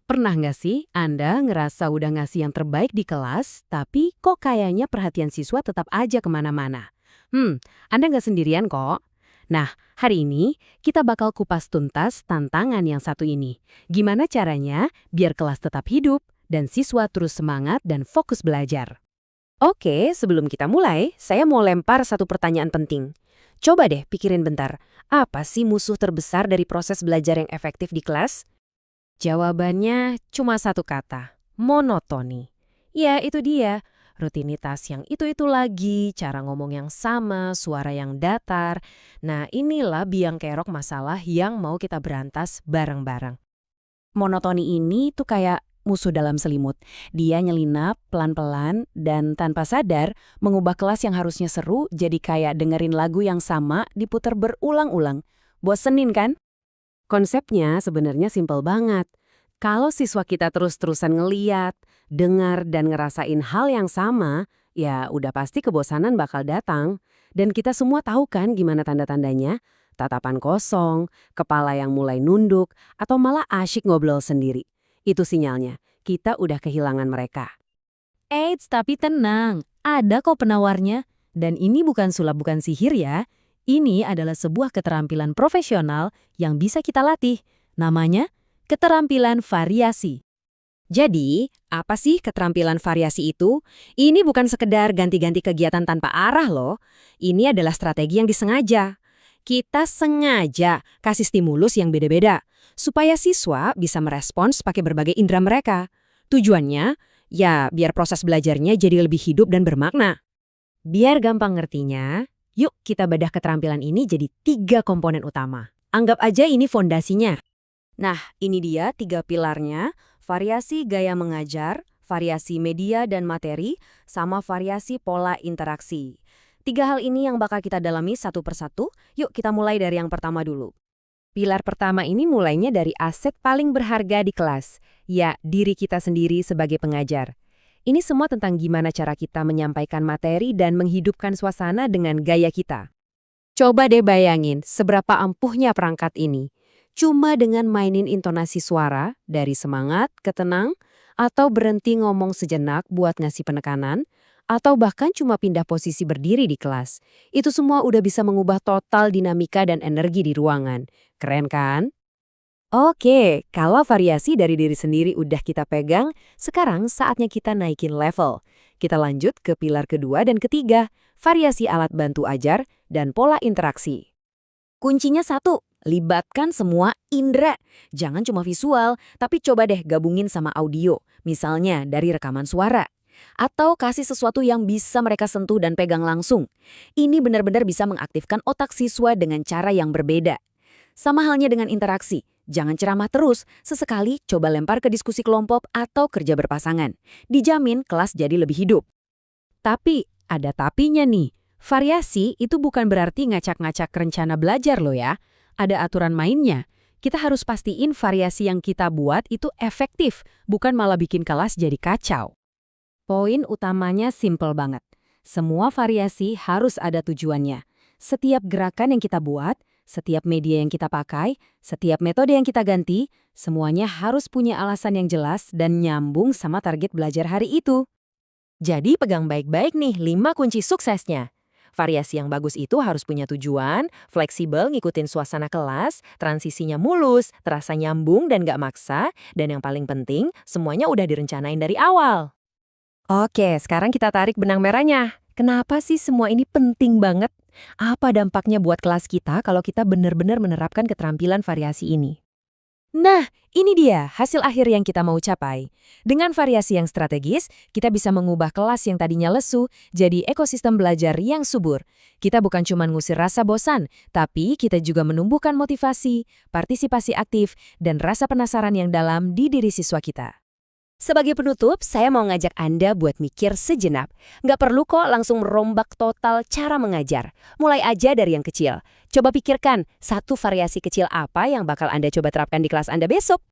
Pernah nggak sih Anda ngerasa udah ngasih yang terbaik di kelas, tapi kok kayaknya perhatian siswa tetap aja kemana-mana? Anda nggak sendirian kok. Nah, hari ini kita bakal kupas tuntas tantangan yang satu ini. Gimana caranya biar kelas tetap hidup dan siswa terus semangat dan fokus belajar? Oke, sebelum kita mulai, saya mau lempar satu pertanyaan penting. Coba deh pikirin bentar, apa sih musuh terbesar dari proses belajar yang efektif di kelas? Jawabannya cuma satu kata, monotoni. Ya, itu dia. Rutinitas yang itu-itu lagi, cara ngomong yang sama, suara yang datar. Nah, inilah biang kerok masalah yang mau kita berantas bareng-bareng. Monotoni ini tuh kayak musuh dalam selimut. Dia nyelinap pelan-pelan dan tanpa sadar mengubah kelas yang harusnya seru jadi kayak dengerin lagu yang sama diputar berulang-ulang. Bosenin kan? Konsepnya sebenarnya simpel banget. Kalau siswa kita terus-terusan ngeliat, dengar, dan ngerasain hal yang sama, ya udah pasti kebosanan bakal datang. Dan kita semua tahu kan gimana tanda-tandanya? Tatapan kosong, kepala yang mulai nunduk, atau malah asyik ngobrol sendiri. Itu sinyalnya, kita udah kehilangan mereka. Eits, tapi tenang, ada kok penawarnya. Dan ini bukan sulap bukan sihir ya. Ini adalah sebuah keterampilan profesional yang bisa kita latih. Namanya keterampilan variasi. Jadi, apa sih keterampilan variasi itu? Ini bukan sekedar ganti-ganti kegiatan tanpa arah loh. Ini adalah strategi yang disengaja. Kita sengaja kasih stimulus yang beda-beda, supaya siswa bisa merespons pakai berbagai indera mereka. Tujuannya, ya biar proses belajarnya jadi lebih hidup dan bermakna. Biar gampang ngertinya, yuk kita bedah keterampilan ini jadi 3 komponen utama. Anggap aja ini fondasinya. Nah, ini dia 3 pilarnya, variasi gaya mengajar, variasi media dan materi, sama variasi pola interaksi. 3 hal ini yang bakal kita dalami satu persatu, yuk kita mulai dari yang pertama dulu. Pilar pertama ini mulainya dari aset paling berharga di kelas, ya diri kita sendiri sebagai pengajar. Ini semua tentang gimana cara kita menyampaikan materi dan menghidupkan suasana dengan gaya kita. Coba deh bayangin seberapa ampuhnya perangkat ini. Cuma dengan mainin intonasi suara, dari semangat ke tenang, atau berhenti ngomong sejenak buat ngasih penekanan, atau bahkan cuma pindah posisi berdiri di kelas. Itu semua udah bisa mengubah total dinamika dan energi di ruangan. Keren kan? Oke, kalau variasi dari diri sendiri udah kita pegang, sekarang saatnya kita naikin level. Kita lanjut ke pilar kedua dan ketiga, variasi alat bantu ajar dan pola interaksi. Kuncinya satu, libatkan semua indera. Jangan cuma visual, tapi coba deh gabungin sama audio, misalnya dari rekaman suara. Atau kasih sesuatu yang bisa mereka sentuh dan pegang langsung. Ini benar-benar bisa mengaktifkan otak siswa dengan cara yang berbeda. Sama halnya dengan interaksi, jangan ceramah terus, sesekali coba lempar ke diskusi kelompok atau kerja berpasangan. Dijamin kelas jadi lebih hidup. Tapi, ada tapinya nih. Variasi itu bukan berarti ngacak-ngacak rencana belajar loh ya. Ada aturan mainnya. Kita harus pastiin variasi yang kita buat itu efektif, bukan malah bikin kelas jadi kacau. Poin utamanya simple banget. Semua variasi harus ada tujuannya. Setiap gerakan yang kita buat, setiap media yang kita pakai, setiap metode yang kita ganti, semuanya harus punya alasan yang jelas dan nyambung sama target belajar hari itu. Jadi pegang baik-baik nih 5 kunci suksesnya. Variasi yang bagus itu harus punya tujuan, fleksibel ngikutin suasana kelas, transisinya mulus, terasa nyambung dan gak maksa, dan yang paling penting, semuanya udah direncanain dari awal. Oke, sekarang kita tarik benang merahnya. Kenapa sih semua ini penting banget? Apa dampaknya buat kelas kita kalau kita benar-benar menerapkan keterampilan variasi ini? Nah, ini dia hasil akhir yang kita mau capai. Dengan variasi yang strategis, kita bisa mengubah kelas yang tadinya lesu jadi ekosistem belajar yang subur. Kita bukan cuma ngusir rasa bosan, tapi kita juga menumbuhkan motivasi, partisipasi aktif, dan rasa penasaran yang dalam di diri siswa kita. Sebagai penutup, saya mau ngajak Anda buat mikir sejenak. Nggak perlu kok langsung merombak total cara mengajar. Mulai aja dari yang kecil. Coba pikirkan, satu variasi kecil apa yang bakal Anda coba terapkan di kelas Anda besok.